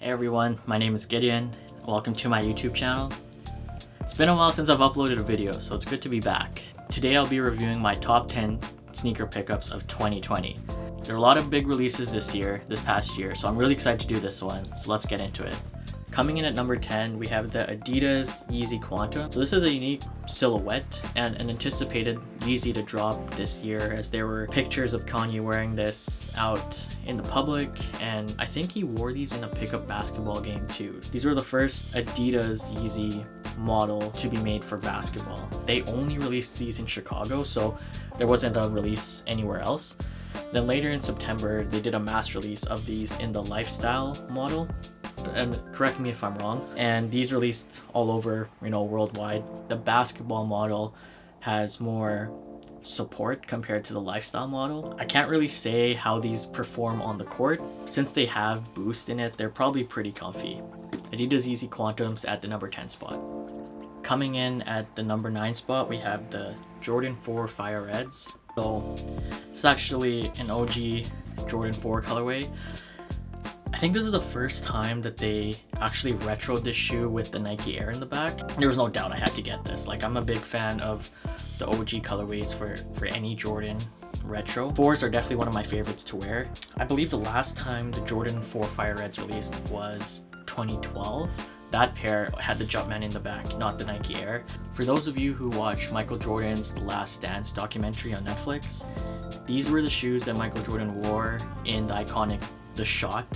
Hey everyone, my name is Gideon. Welcome to my YouTube channel. It's been a while since I've uploaded a video, so it's good to be back. Today I'll be reviewing my top 10 sneaker pickups of 2020. There are a lot of big releases this past year, so I'm really excited to do this one, so let's get into it. Coming in at number 10, we have the Adidas Yeezy Quantum. So this is a unique silhouette and an anticipated Yeezy to drop this year, as there were pictures of Kanye wearing this out in the public, and I think he wore these in a pickup basketball game too. These were the first Adidas Yeezy model to be made for basketball. They only released these in Chicago, so there wasn't a release anywhere else. Then later in September, they did a mass release of these in the lifestyle model. And correct me if I'm wrong, and these released all over, worldwide. The basketball model has more support compared to the lifestyle model. I can't really say how these perform on the court. Since they have boost in it, they're probably pretty comfy. Adidas Yeezy Quantums at the number 10 spot. Coming in at the number 9 spot, we have the Jordan 4 Fire Reds. So it's actually an OG Jordan 4 colorway. I think this is the first time that they actually retroed this shoe with the Nike Air in the back. There was no doubt I had to get this. Like, I'm a big fan of the OG colorways for any Jordan retro. 4s are definitely one of my favorites to wear. I believe the last time the Jordan 4 Fire Reds released was 2012. That pair had the Jumpman in the back, not the Nike Air. For those of you who watch Michael Jordan's The Last Dance documentary on Netflix, these were the shoes that Michael Jordan wore in the iconic The Shot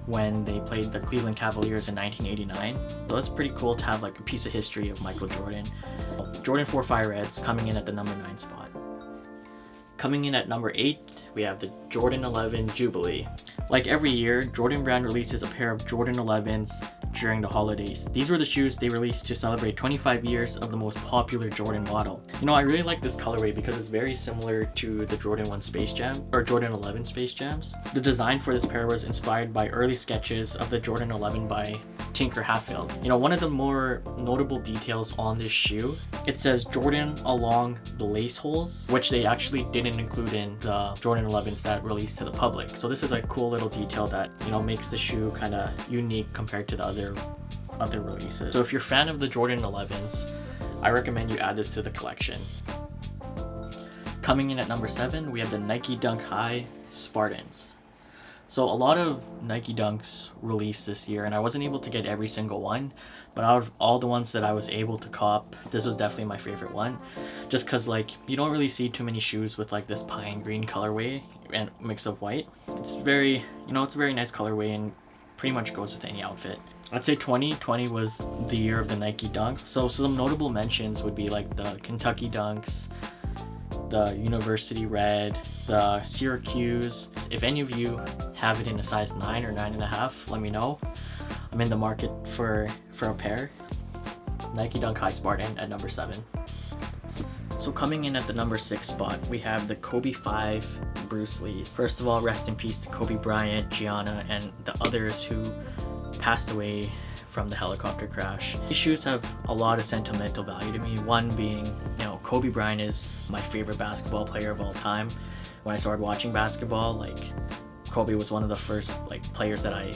when they played the Cleveland Cavaliers in 1989. So that's pretty cool to have like a piece of history of Michael Jordan. Jordan 4 Fire Reds coming in at the number 9 spot. Coming in at number 8, we have the Jordan 11 Jubilee. Like every year, Jordan Brand releases a pair of Jordan 11s during the holidays. These were the shoes they released to celebrate 25 years of the most popular Jordan model. I really like this colorway because it's very similar to the Jordan 1 Space Jam, or Jordan 11 Space Jams. The design for this pair was inspired by early sketches of the Jordan 11 by Tinker Hatfield. One of the more notable details on this shoe, it says Jordan along the lace holes, which they actually didn't include in the Jordan 11s that released to the public. So this is a cool little detail that, makes the shoe kind of unique compared to the other releases. So if you're a fan of the Jordan 11s, I recommend you add this to the collection. Coming in at number 7, we have the Nike Dunk High Spartans. So a lot of Nike Dunks released this year, and I wasn't able to get every single one, but out of all the ones that I was able to cop, this was definitely my favorite one, just because you don't really see too many shoes with like this pine green colorway and mix of white. It's very, it's a very nice colorway and pretty much goes with any outfit. I'd say 2020 was the year of the Nike Dunk. So some notable mentions would be like the Kentucky Dunks, the University Red, the Syracuse. If any of you have it in a size 9 or 9.5, let me know. I'm in the market for a pair. Nike Dunk High Spartan at number 7. So coming in at the number 6 spot, we have the Kobe 5 Bruce Lees. First of all, rest in peace to Kobe Bryant, Gianna, and the others who passed away from the helicopter crash. These shoes have a lot of sentimental value to me. One being, Kobe Bryant is my favorite basketball player of all time. When I started watching basketball, Kobe was one of the first players that I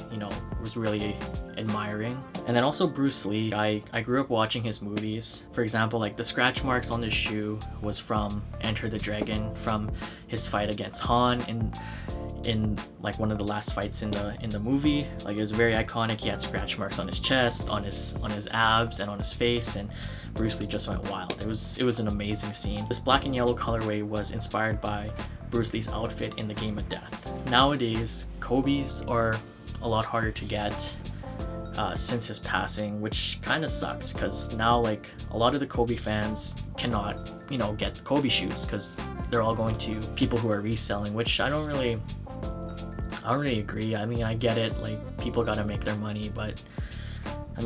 was really admiring. And then also Bruce Lee, I grew up watching his movies. For example, the scratch marks on this shoe was from Enter the Dragon, from his fight against Han in one of the last fights in the movie. It was very iconic. He had scratch marks on his chest, on his abs, and on his face, and Bruce Lee just went wild. It was an amazing scene. This black and yellow colorway was inspired by Bruce Lee's outfit in the Game of Death. Nowadays, Kobe's are a lot harder to get since his passing, which kind of sucks, because now a lot of the Kobe fans cannot get Kobe shoes because they're all going to people who are reselling, which I don't really agree. I get it, people gotta make their money, but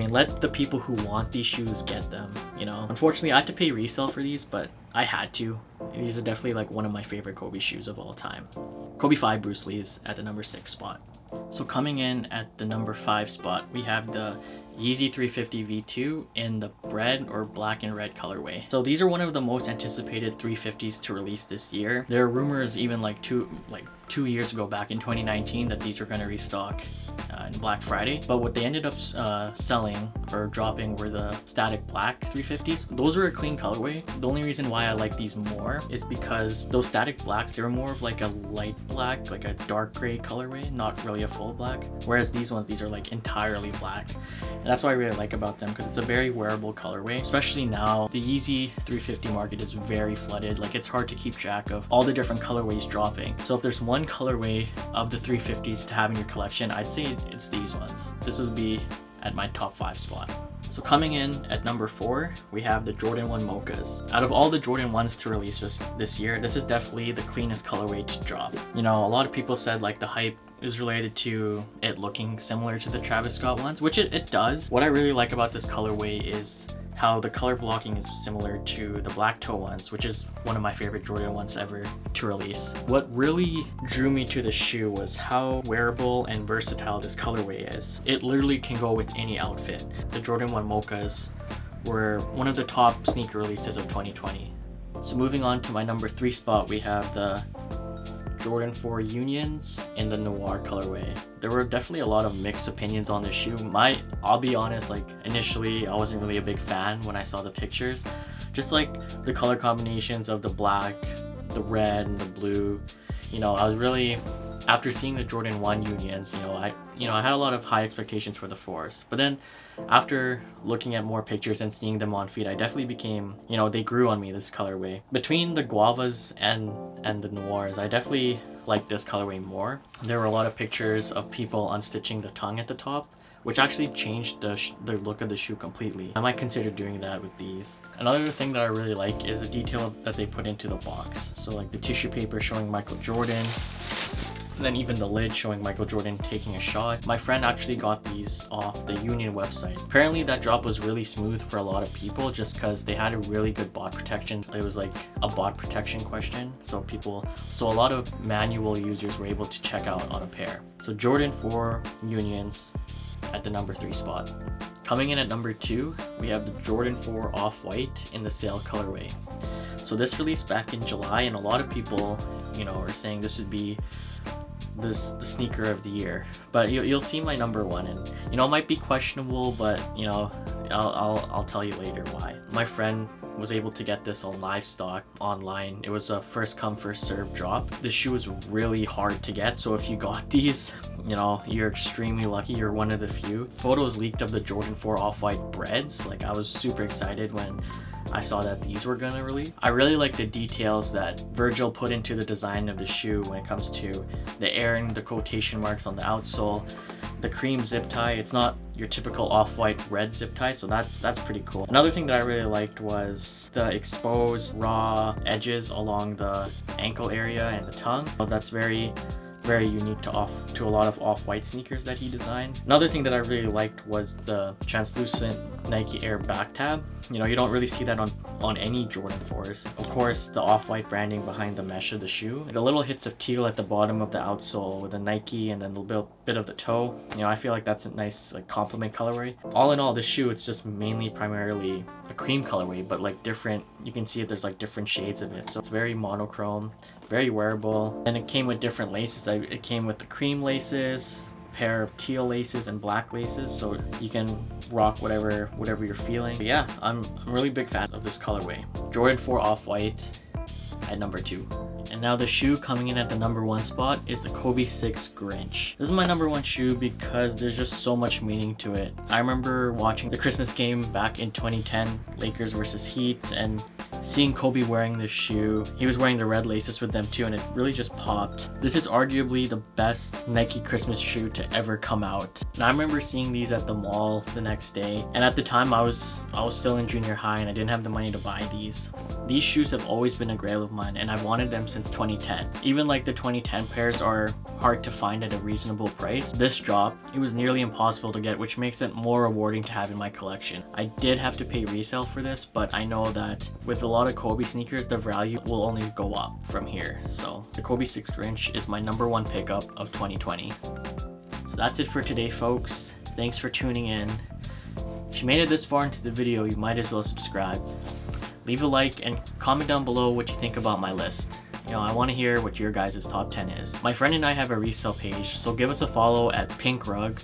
let the people who want these shoes get them, Unfortunately, I had to pay resale for these, but I had to. These are definitely one of my favorite Kobe shoes of all time. Kobe 5 Bruce Lees at the number 6 spot. So coming in at the number 5 spot, we have the Yeezy 350 V2 in the bread or black and red colorway. So these are one of the most anticipated 350s to release this year. There are rumors even two 2 years ago, back in 2019, that these were going to restock in Black Friday. But what they ended up selling or dropping were the static black 350s. Those are a clean colorway. The only reason why I like these more is because those static blacks, they were more of like a light black, like a dark gray colorway, not really a full black. Whereas these ones, these are like entirely black. And that's what I really like about them, because it's a very wearable colorway. Especially now, the Yeezy 350 market is very flooded. Like, it's hard to keep track of all the different colorways dropping. So if there's one colorway of the 350s to have in your collection, I'd say it's these ones. This would be at my top 5 spot. So coming in at number 4, we have the Jordan 1 Mochas. Out of all the Jordan 1s to release this year, this is definitely the cleanest colorway to drop. You know, a lot of people said like the hype is related to it looking similar to the Travis Scott ones, which it does. What I really like about this colorway is how the color blocking is similar to the black toe ones, which is one of my favorite Jordan ones ever to release. What really drew me to the shoe was how wearable and versatile this colorway is. It literally can go with any outfit. The Jordan 1 Mochas were one of the top sneaker releases of 2020. So moving on to my number 3 spot, we have the Jordan 4 Unions in the Noir colorway. There were definitely a lot of mixed opinions on the shoe. I'll be honest, like initially I wasn't really a big fan when I saw the pictures. Just like the color combinations of the black, the red, and the blue. You know, I was really, after seeing the Jordan 1 Unions, I had a lot of high expectations for the 4s. But then after looking at more pictures and seeing them on feet, I definitely became, they grew on me, this colorway. Between the Guavas and the Noirs, I definitely like this colorway more. There were a lot of pictures of people unstitching the tongue at the top, which actually changed the look of the shoe completely. I might consider doing that with these. Another thing that I really like is the detail that they put into the box. So like the tissue paper showing Michael Jordan, and then even the lid showing Michael Jordan taking a shot. My friend actually got these off the Union website. Apparently that drop was really smooth for a lot of people just because they had a really good bot protection. It was like a bot protection question. So a lot of manual users were able to check out on a pair. So Jordan 4 Unions at the number 3 spot. Coming in at number 2, we have the Jordan 4 OffWhite in the Sail colorway. So this released back in July, and a lot of people, are saying this would be the sneaker of the year. But you'll see my number 1, and it might be questionable, but I'll tell you later why. My friend was able to get this on live stock online. It was a first come first serve drop. This shoe was really hard to get, so if you got these, you're extremely lucky. You're one of the few. Photos leaked of the Jordan 4 Off-White breads. Like, I was super excited when I saw that these were gonna release. I really like the details that Virgil put into the design of the shoe when it comes to the air and the quotation marks on the outsole, the cream zip tie. It's not your typical off-white red zip tie, so that's pretty cool. Another thing that I really liked was the exposed raw edges along the ankle area and the tongue. That's very unique to a lot of off-white sneakers that he designed. Another thing that I really liked was the translucent Nike Air back tab. You don't really see that on any Jordan 4s. Of course, the off-white branding behind the mesh of the shoe. The little hits of teal at the bottom of the outsole with the Nike, and then a little bit of the toe. I feel like that's a nice complement colorway. All in all, this shoe, it's just primarily a cream colorway, but you can see there's different shades of it. So it's very monochrome, very wearable, and it came with different laces. It came with the cream laces, pair of teal laces, and black laces, so you can rock whatever you're feeling. But yeah, I'm a really big fan of this colorway. Jordan 4 Off-White at number 2. And now the shoe coming in at the number 1 spot is the Kobe 6 Grinch. This is my number 1 shoe because there's just so much meaning to it. I remember watching the Christmas game back in 2010, Lakers versus Heat, and seeing Kobe wearing this shoe. He was wearing the red laces with them too, and it really just popped. This is arguably the best Nike Christmas shoe to ever come out. And I remember seeing these at the mall the next day, and at the time I was still in junior high and I didn't have the money to buy these. These shoes have always been a grail of mine, and I've wanted them since 2010. Even the 2010 pairs are hard to find at a reasonable price. This drop, it was nearly impossible to get, which makes it more rewarding to have in my collection. I did have to pay resale for this, but I know that with a lot of Kobe sneakers, the value will only go up from here. So the Kobe 6 Grinch is my number 1 pickup of 2020. So that's it for today, folks. Thanks for tuning in. If you made it this far into the video, you might as well subscribe. Leave a like and comment down below what you think about my list. I want to hear what your guys' top 10 is. My friend and I have a resale page, so give us a follow at Pink Rug,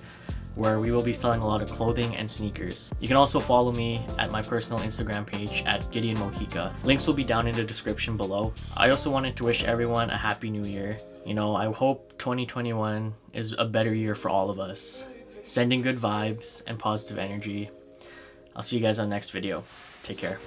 where we will be selling a lot of clothing and sneakers. You can also follow me at my personal Instagram page at Gideon Mojica. Links will be down in the description below. I also wanted to wish everyone a happy new year. I hope 2021 is a better year for all of us. Sending good vibes and positive energy. I'll see you guys on the next video. Take care.